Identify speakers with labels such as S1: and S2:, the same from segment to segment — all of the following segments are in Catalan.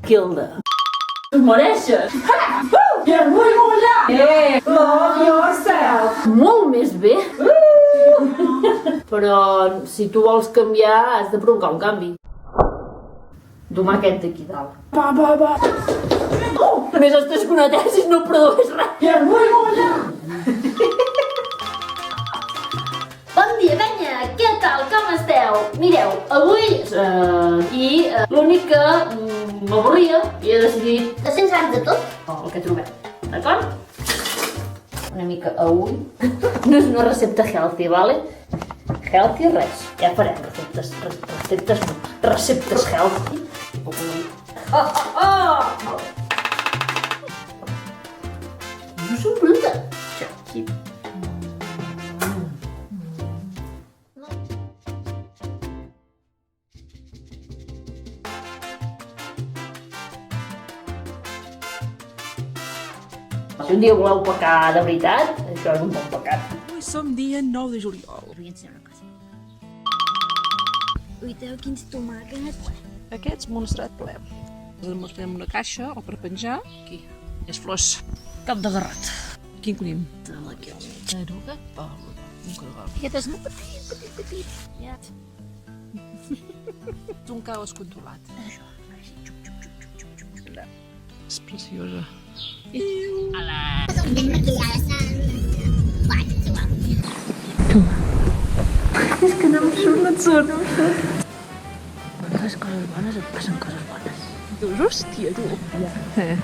S1: Kilda. Tu mereixes!
S2: Que vull mullar! Love yourself!
S1: Molt més bé! Però si tu vols canviar, has de provocar un canvi. Domar aquest d'aquí dalt.
S2: Va.
S1: A més, estàs que una tesis no produeix res.
S2: Que vull mullar!
S1: Bon dia, penya! Què tal? Com esteu? Mireu, avui l'únic que m'avorria i he decidit de 100 grams de tot, el que trobem, d'acord? Una mica a ull. No és una recepta healthy, vale? Healthy res. Ja farem receptes healthy. No som bruta. Aquí. Si un dia voleu pecar de veritat, això és un bon pecat.
S3: Avui som dia 9 de juliol.
S4: Us vull ensenyar una cosa. Uiteu quins tomàquets.
S3: Aquests monstrat ple. Els mostrem una caixa o per penjar. Aquí, és flors.
S4: Cap de garrot.
S3: Quin conim?
S4: De aquí al mig. Eruga.
S3: Un cargol.
S4: Aquest és molt petit. Ja.
S3: És un caos controlat.
S4: Això.
S3: És preciosa.
S4: Ben maquillada, Bueno, és igual.
S3: És que no em surt, no et surt.
S4: Quan fas coses bones et passen coses bones.
S3: Dius, hòstia, tu. Ja.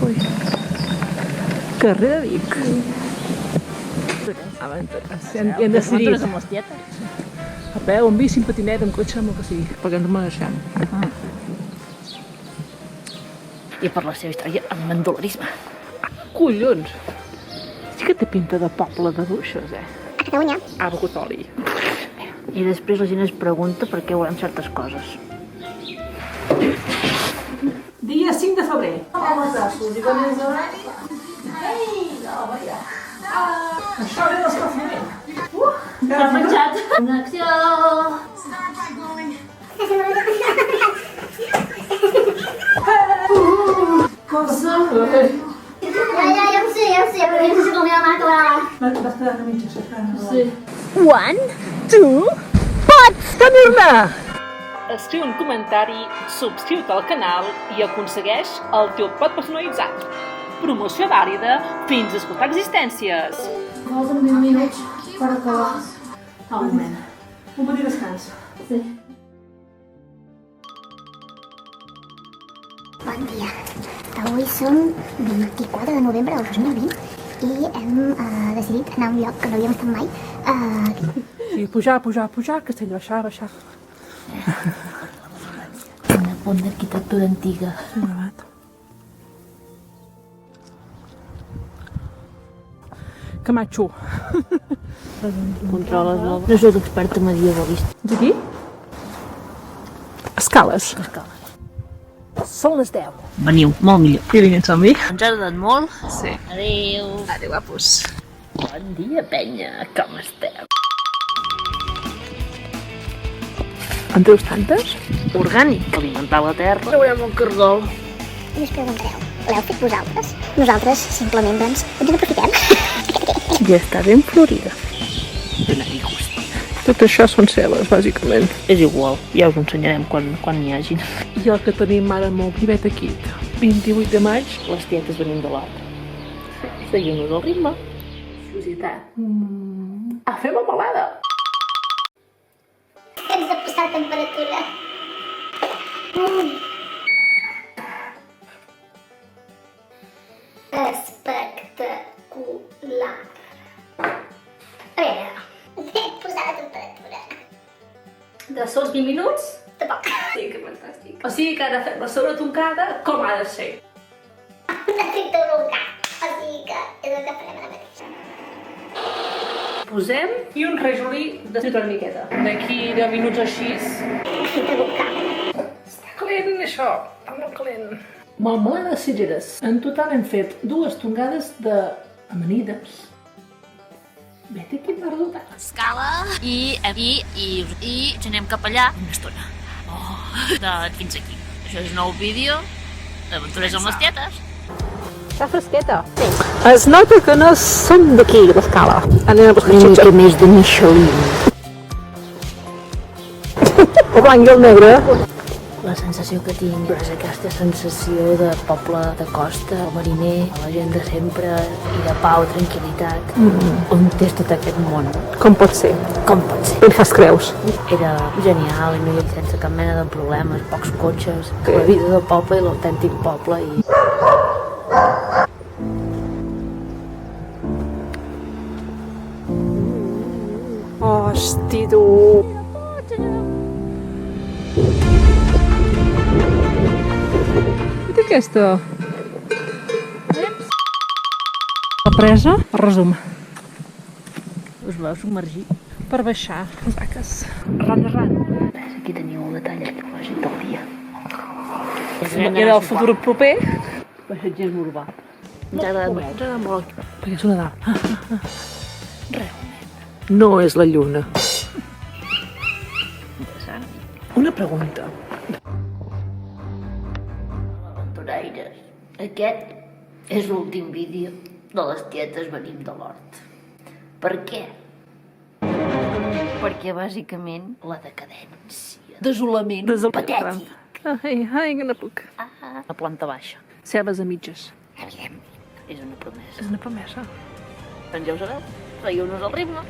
S4: Puja.
S3: Carrer de Vic. Abans, hem decidit.
S4: Nosaltres amb les tietes.
S3: A peu, amb bici, amb patinet, amb cotxe, amb el que sigui. Perquè ens mereixem.
S4: I per la seva història amb mandolarisme.
S3: Collons! Sí que té pinta de poble de bruixes, eh?
S4: A Catalunya.
S3: Ha begut oli.
S4: I després la gent es pregunta per què volem certes coses.
S2: Dia 5 de febrer. Això ve d'escalfament.
S1: T'ha menjat? Una acció!
S2: Cosa?
S4: Ja ho sé, però jo no sé com la mare acabarà.
S2: Vas quedar una mitja.
S1: Sí.
S3: 1, 2, pots tenir-ne! Escriu un comentari, subscriu-te al canal i aconsegueix el teu pot personalitzat. Promoció vàlida fins a esgotar existències.
S1: Falten 20 minuts per acabar.
S2: Un moment. Un petit descans.
S1: Sí.
S5: Bon dia. Avui som 24 de novembre del 2020 i hem decidit anar a un lloc que no havíem estat mai.
S3: I pujar, castell, baixar.
S4: Una pont d'arquitectura antiga.
S3: Camacho.
S4: Controles molt. No soc experta medievalista.
S3: Aquí? Escales.
S4: Són les 10. Veniu, molt millor.
S3: I vinguin som-hi.
S4: Ens ha agradat molt.
S3: Sí.
S4: Adéu.
S3: Adéu, guapos.
S4: Bon dia, penya. Com esteu?
S3: En treus tantes?
S4: Orgànic. Alimentar la terra. Traurem un cargol.
S5: I us preguntareu, l'heu fet vosaltres? Nosaltres simplement, doncs, ens n'aprofitem.
S3: Ja està ben florida.
S4: Donar-hi gust.
S3: Tot això són cebes, bàsicament.
S4: És igual, ja us ho ensenyarem quan n'hi hagin.
S3: I el que tenim ara amb el privet aquí, 28 de maig.
S4: Les tietes venim de l'altre. Seguim-nos el ritme.
S1: Curiositat.
S3: A fer melmelada.
S5: Hem de posar temperatura. Espectacular. A veure, hem posat la temperatura.
S1: De sols 20 minuts?
S5: Tampoc.
S1: Sí, que fantàstic. O sigui que ara fem la sobretoncada com ha de ser.
S5: Necessito volcar. O sigui que és el que farem ara mateix.
S1: Posem i un rajolí de una miqueta. D'aquí 10 minuts o així.
S5: Necessito volcar.
S3: Està calent, això. Està molt calent. Melmelada de cireres. En total hem fet 2 tongades d'amanides. Vet aquí perduda.
S4: Escala i ens anem cap allà una estona. Oh.
S1: Fins aquí. Això és un nou vídeo d'aventures amb les tietes.
S3: Està fresqueta. Sí. Es nota que no som d'aquí, l'escala. Anem a buscar xitxa.
S1: més de Michelin.
S3: El blanc i el negre.
S1: La sensació que tinc és aquesta sensació de poble de costa, el mariner, la gent de sempre i de pau, tranquil·litat, on és tot aquest món.
S3: Com pot ser?
S1: Com pot ser?
S3: Et fas creus.
S1: Era genial, i no hi havia sense cap mena de problemes, pocs cotxes, la vida del poble i l'autèntic poble. I...
S3: Hosti, tu. I aquesta? La presa, resum.
S1: Us vau submergir.
S3: Per baixar les vaques. Ran.
S1: Aquí teniu el detall arqueològic del dia.
S3: Era el futur proper.
S1: Passatgisme urbà. Ens ha agradat molt. Ens ha agradat molt.
S3: Perquè és una dalt. No és la lluna.
S1: Interessant.
S3: Una pregunta.
S1: Aventuraires, aquest és l'últim vídeo de les tietes venim de l'hort. Per què? Perquè bàsicament la decadència, desolament, patètic.
S3: Ai, que no puc.
S1: La planta baixa.
S3: Cebes a mitges.
S1: És una promesa.
S3: És una promesa.
S1: Doncs ja ho sabeu, seguiu-nos al ritme.